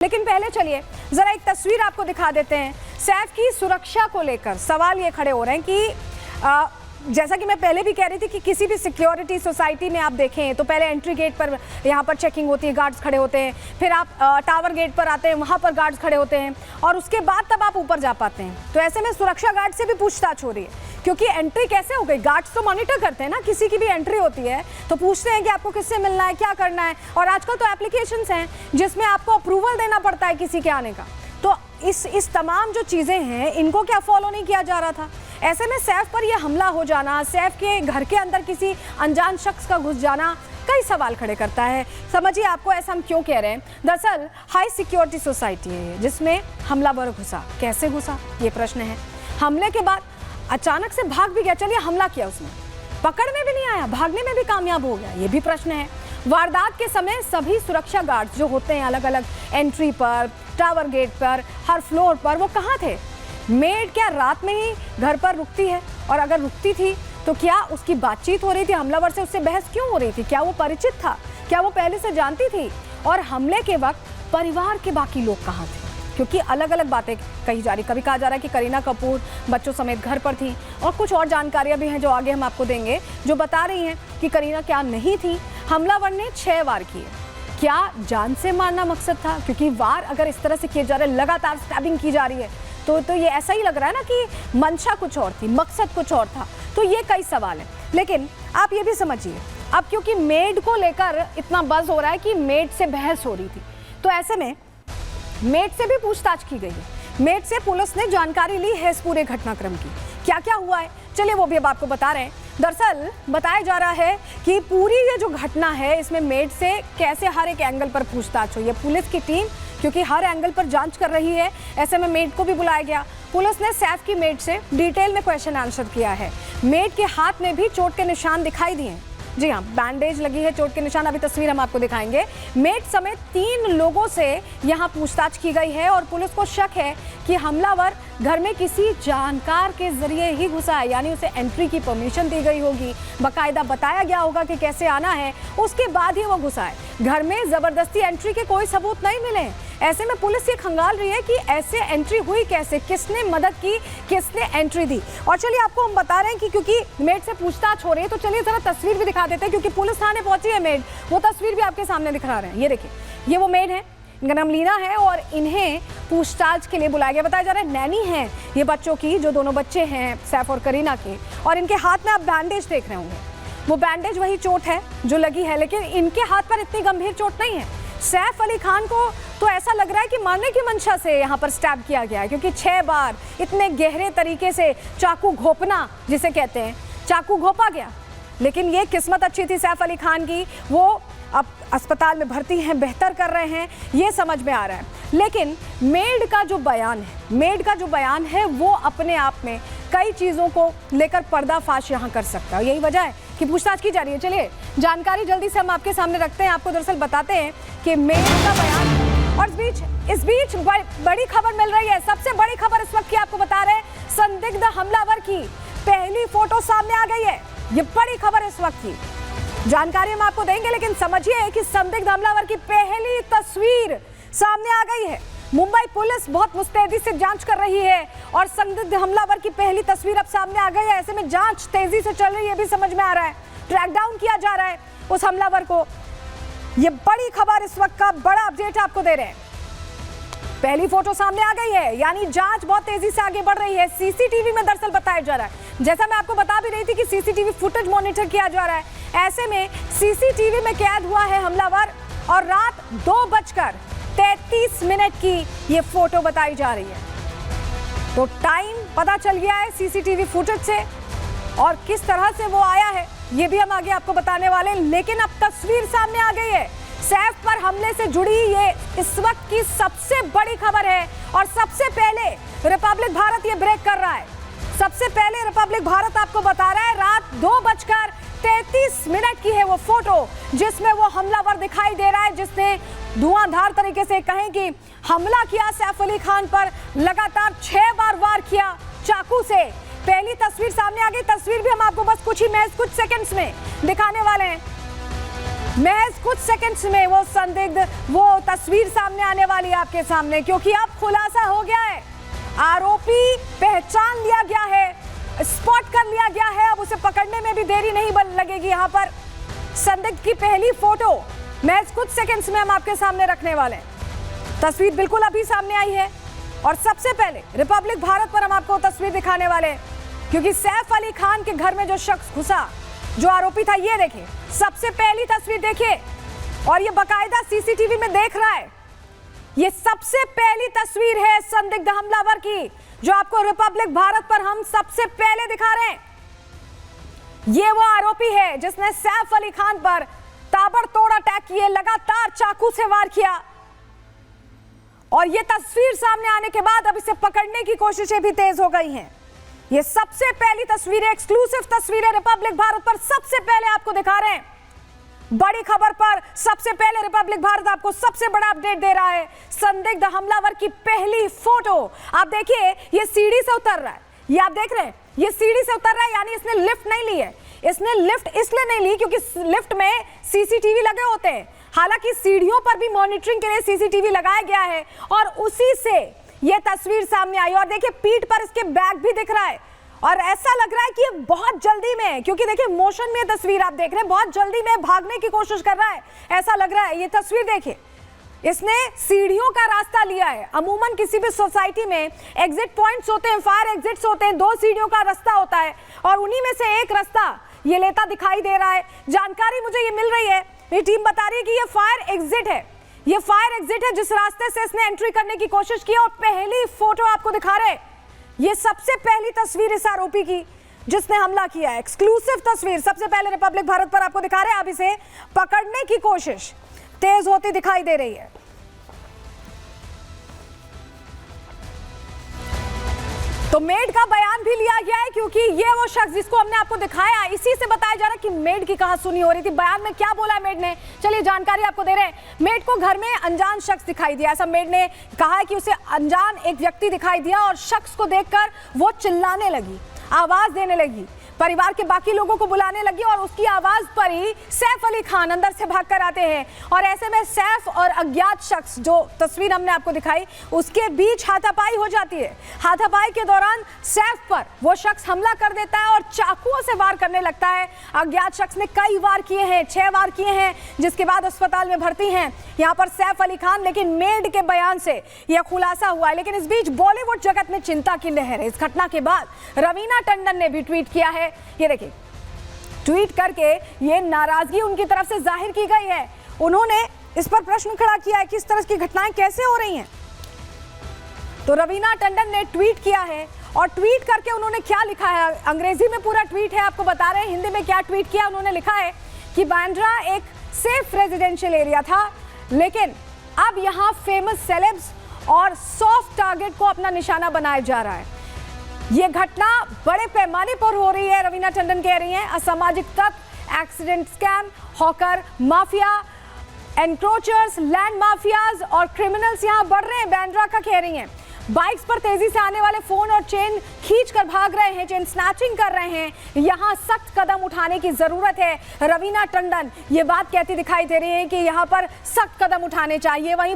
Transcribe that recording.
लेकिन पहले चलिए जरा एक तस्वीर आपको दिखा देते हैं। सैफ की सुरक्षा को लेकर सवाल ये खड़े हो रहे हैं कि जैसा कि मैं पहले भी कह रही थी कि किसी भी सिक्योरिटी सोसाइटी में आप देखें तो पहले एंट्री गेट पर यहाँ पर चेकिंग होती है, गार्ड्स खड़े होते हैं, फिर आप टावर गेट पर आते हैं, वहाँ पर गार्ड्स खड़े होते हैं और उसके बाद तब आप ऊपर जा पाते हैं। तो ऐसे में सुरक्षा गार्ड से भी पूछताछ हो रही है क्योंकि एंट्री कैसे हो गई। गार्ड्स तो मॉनिटर करते हैं ना, किसी की भी एंट्री होती है तो पूछते हैं कि आपको किससे मिलना है, क्या करना है। और आजकल तो एप्लीकेशंस हैं जिसमें आपको अप्रूवल देना पड़ता है किसी के आने का। तो इस तमाम जो चीज़ें हैं इनको क्या फॉलो नहीं किया जा रहा था। ऐसे में सैफ पर यह हमला हो जाना, सैफ के घर के अंदर किसी अनजान शख्स का घुस जाना कई सवाल खड़े करता है। समझिए आपको ऐसा हम क्यों कह रहे हैं। दरअसल हाई सिक्योरिटी सोसाइटी है जिसमें हमलावर घुसा, कैसे घुसा ये प्रश्न है। हमले के बाद अचानक से भाग भी गया, चलिए हमला किया उसने, पकड़ में भी नहीं आया, भागने में भी कामयाब हो गया, ये भी प्रश्न है। वारदात के समय सभी सुरक्षा गार्ड्स जो होते हैं अलग अलग एंट्री पर, टावर गेट पर, हर फ्लोर पर, वो कहाँ थे। मेड क्या रात में ही घर पर रुकती है, और अगर रुकती थी तो क्या उसकी बातचीत हो रही थी हमलावर से, उससे बहस क्यों हो रही थी, क्या वो परिचित था, क्या वो पहले से जानती थी। और हमले के वक्त परिवार के बाकी लोग कहाँ थे, क्योंकि अलग अलग बातें कही जा रही। कभी कहा जा रहा है कि करीना कपूर बच्चों समेत घर पर थी, और कुछ और जानकारियां भी हैं जो आगे हम आपको देंगे जो बता रही हैं कि करीना क्या नहीं थी। हमलावर ने 6 वार किए, क्या जान से मारना मकसद था, क्योंकि वार अगर इस तरह से किए जा रहे हैं, लगातार स्टैबिंग की जा रही है तो ये ऐसा ही लग रहा है ना कि मंशा कुछ और थी, मकसद कुछ और था। तो ये कई सवाल हैं। लेकिन आप ये भी समझिए, अब क्योंकि मेड को लेकर इतना बज़ हो रहा है कि मेड से बहस हो रही थी, तो ऐसे में मेड से भी पूछताछ की गई है। मेड से पुलिस ने जानकारी ली है इस पूरे घटनाक्रम की, क्या क्या हुआ है, चलिए वो भी अब आपको बता रहे हैं। दरअसल बताया जा रहा है कि पूरी ये जो घटना है इसमें मेड से कैसे हर एक एंगल पर पूछताछ हुई है। पुलिस की टीम क्योंकि हर एंगल पर जांच कर रही है, ऐसे में मेड को भी बुलाया गया। पुलिस ने सैफ की मेड से डिटेल में क्वेश्चन आंसर किया है। मेड के हाथ में भी चोट के निशान दिखाई दिए हैं, जी हाँ, बैंडेज लगी है, चोट के निशान, अभी तस्वीर हम आपको दिखाएंगे। मेड समेत 3 लोगों से यहाँ पूछताछ की गई है और पुलिस को शक है कि हमलावर घर में किसी जानकार के जरिए ही घुसा है, यानी उसे एंट्री की परमिशन दी गई होगी, बकायदा बताया गया होगा कि कैसे आना है, उसके बाद ही वो घुसा है। घर में जबरदस्ती एंट्री के कोई सबूत नहीं मिले। ऐसे में पुलिस ये खंगाल रही है कि ऐसे एंट्री हुई कैसे, किसने मदद की, किसने एंट्री दी। और चलिए आपको हम बता रहे हैं कि क्योंकि मेड से पूछताछ हो रही है तो चलिए जरा तस्वीर भी दिखा देते हैं, क्योंकि पुलिस थाने पहुंची है मेड, वो तस्वीर भी आपके सामने दिखा रहे हैं। ये देखिए, ये वो मेड है, इनका नाम लीना है और इन्हें पूछताछ के लिए बुलाया गया। बताया जा रहा है नैनी है ये बच्चों की, जो दोनों बच्चे हैं सैफ और करीना के, और इनके हाथ में आप बैंडेज देख रहे होंगे, वो बैंडेज वही चोट है जो लगी है, लेकिन इनके हाथ पर इतनी गंभीर चोट नहीं है। सैफ अली खान को तो ऐसा लग रहा है कि मारने की मंशा से यहाँ पर स्टैब किया गया है, क्योंकि 6 बार इतने गहरे तरीके से चाकू घोंपना जिसे कहते हैं, चाकू घोंपा गया। लेकिन ये किस्मत अच्छी थी सैफ अली खान की, वो अब अस्पताल में भर्ती हैं, बेहतर कर रहे हैं, ये समझ में आ रहा है। लेकिन मेड का जो बयान है वो अपने आप में कई चीज़ों को लेकर पर्दाफाश यहाँ कर सकता है। यही वजह है कि पूछताछ की जा रही है। चलिए जानकारी जल्दी से हम आपके सामने रखते हैं, आपको दरअसल बताते हैं कि मेड का बयान। और इस बीच बड़ी खबर मिल रही है, सबसे बड़ी खबर इस वक्त की आपको बता रहे हैं, संदिग्ध हमलावर की पहली फोटो सामने आ गई है। ये बड़ी खबर इस वक्त की जानकारी हम आपको देंगे, लेकिन समझिए कि संदिग्ध हमलावर की पहली तस्वीर सामने आ गई है। मुंबई पुलिस बहुत मुस्तैदी से जांच कर रही है और संदिग्ध हमलावर की पहली तस्वीर अब सामने आ गई है। ऐसे में जांच तेजी से चल रही है, ये भी समझ में आ रहा है, ट्रैक डाउन किया जा रहा है उस हमलावर को। ये बड़ी खबर इस वक्त का बड़ा अपडेट आपको दे रहे हैं। पहली फोटो सामने आ गई है, यानी जांच बहुत तेजी से आगे बढ़ रही है। सीसीटीवी में दरअसल बताया जा रहा है, जैसा मैं आपको बता भी रही थी कि सीसीटीवी फुटेज मॉनिटर किया जा रहा है। ऐसे में सीसीटीवी में कैद हुआ है हमलावर और रात 2:33 की ये फोटो बताई जा रही है। तो टाइम पता चल गया है सीसीटीवी फुटेज से, और किस तरह से वो आया है ये भी हम आगे आपको बताने वाले हैं। लेकिन अब तस्वीर सामने आ गई है, सैफ पर हमले से जुड़ी ये इस वक्त की सबसे बड़ी खबर है। और सबसे पहले रिपब्लिक भारत ये ब्रेक कर रहा है, सबसे पहले रिपब्लिक भारत आपको बता रहा है रात 2:33 की है वो फोटो, जिसमें वो हमलावर दिखाई दे रहा है, जिसने धुआंधार तरीके से कहें कि हमला किया सैफ अली खान पर, लगातार 6 बार वार किया चाकू से। पहली तस्वीर सामने आ गई, तस्वीर भी हम आपको बस कुछ सेकंड्स में दिखाने वाले हैं। महज कुछ सेकंड्स में वो संदिग्ध, वो तस्वीर सामने आने वाली है आपके सामने, क्योंकि अब खुलासा हो गया है। आरोपी पहचान लिया गया है, स्पॉट कर लिया गया है। अब उसे पकड़ने में भी देरी नहीं लगेगी। यहाँ पर संदिग्ध की पहली फोटो महज कुछ सेकंड्स में हम आपके सामने रखने वाले हैं। तस्वीर बिल्कुल अभी सामने आई है और सबसे पहले रिपब्लिक भारत पर हम आपको तस्वीर दिखाने वाले हैं, क्योंकि सैफ अली खान के घर में जो शख्स घुसा, जो आरोपी था, ये देखिए सबसे पहली तस्वीर देखिए, और ये बकायदा सीसीटीवी में देख रहा है। ये सबसे पहली तस्वीर है संदिग्ध हमलावर की, जो आपको रिपब्लिक भारत पर हम सबसे पहले दिखा रहे हैं। ये वो आरोपी है जिसने सैफ अली खान पर ताबड़तोड़ अटैक किए, लगातार चाकू से वार किया, और ये तस्वीर सामने आने के बाद अब इसे पकड़ने की कोशिशें भी तेज हो गई हैं। ये सबसे पहली तस्वीर है, एक्सक्लूसिव तस्वीर है, रिपब्लिक भारत पर सबसे पहले आपको दिखा रहे हैं। बड़ी खबर पर सबसे पहले रिपब्लिक भारत आपको सबसे बड़ा अपडेट दे रहा है। संदिग्ध हमलावर की पहली फोटो आप देखिए, ये सीढ़ी से उतर रहा है। ये आप देख रहे हैं, ये सीढ़ी से उतर रहा है, यानी इसने लिफ्ट नहीं ली है। इसने लिफ्ट इसलिए नहीं ली क्योंकि लिफ्ट में सीसीटीवी लगे होते हैं। हालांकि सीढ़ियों पर भी मॉनिटरिंग के लिए सीसीटीवी लगाया गया है, और उसी से ये तस्वीर सामने आई। और देखिए पीठ पर इसके बैग भी दिख रहा है, और ऐसा लग रहा है कि ये बहुत जल्दी में, क्योंकि देखिए मोशन में तस्वीर आप देख रहे हैं, बहुत जल्दी में भागने की कोशिश कर रहा है, ऐसा लग रहा है। ये तस्वीर देखिए, इसने सीढ़ियों का रास्ता लिया है। अमूमन किसी भी सोसाइटी में एग्जिट पॉइंट्स होते हैं, फायर एग्जिट्स होते हैं, 2 सीढ़ियों का रास्ता होता है, और उन्हीं में से एक रास्ता ये लेता दिखाई दे रहा है। जानकारी मुझे ये मिल रही है, मेरी टीम बता रही है कि ये फायर एग्जिट है। ये फायर एग्जिट है जिस रास्ते से इसने एंट्री करने की कोशिश की, और पहली फोटो आपको दिखा रहे हैं। ये सबसे पहली तस्वीर इस आरोपी की जिसने हमला किया है, एक्सक्लूसिव तस्वीर सबसे पहले रिपब्लिक भारत पर आपको दिखा रहे हैं। अब इसे पकड़ने की कोशिश तेज होती दिखाई दे रही है। तो मेड का बयान भी लिया गया है, क्योंकि ये वो शख्स जिसको हमने आपको दिखाया, इसी से बताया जा रहा है कि मेड की कहासुनी हो रही थी। बयान में क्या बोला है मेड ने, चलिए जानकारी आपको दे रहे हैं। मेड को घर में अनजान शख्स दिखाई दिया, ऐसा मेड ने कहा है कि उसे अनजान एक व्यक्ति दिखाई दिया, और शख्स को देखकर वो चिल्लाने लगी, आवाज देने लगी, परिवार के बाकी लोगों को बुलाने लगी, और उसकी आवाज पर ही सैफ अली खान अंदर से भागकर आते हैं। और ऐसे में सैफ और अज्ञात शख्स, जो तस्वीर हमने आपको दिखाई, उसके बीच हाथापाई हो जाती है। हाथापाई के दौरान सैफ पर वो शख्स हमला कर देता है और चाकुओं से वार करने लगता है। अज्ञात शख्स ने कई वार किए हैं, 6 वार किए हैं, जिसके बाद अस्पताल में भर्ती हैं यहाँ पर सैफ अली खान। लेकिन मेड के बयान से यह खुलासा हुआ है। लेकिन इस बीच बॉलीवुड जगत में चिंता की लहर है। इस घटना के बाद रवीना टंडन ने भी ट्वीट किया है। ये देखिए, ट्वीट करके ये नाराजगी उनकी तरफ से जाहिर की गई है। उन्होंने इस पर प्रश्न खड़ा किया है कि इस तरह की घटनाएं कैसे हो रही हैं। तो रवीना टंडन ने ट्वीट किया है, और ट्वीट करके उन्होंने क्या लिखा है, अंग्रेजी में पूरा ट्वीट है, आपको बता रहे हैं हिंदी में क्या ट्वीट किया। उन्होंने लिखा है कि बांद्रा एक सेफ रेजिडेंशियल एरिया था, लेकिन अब यहाँ फेमस सेलेब्स और सॉफ्ट टारगेट को अपना निशाना बनाया जा रहा है। ये घटना बड़े पैमाने पर हो रही है, रवीना टंडन कह रही हैं। असामाजिक तत्व, accident scam, hawker mafia, encroachers, land mafias और क्रिमिनल्स यहाँ बढ़ रहे हैं, बांद्रा का कह रही हैं। बाइक्स पर तेजी से आने वाले फोन और चेन खींचकर भाग रहे हैं, चेन स्नैचिंग कर रहे हैं। यहाँ सख्त कदम उठाने की जरूरत है। रवीना टंडन ये बात कहती दिखाई दे रही है कि यहाँ पर सख्त कदम उठाने चाहिए। वहीं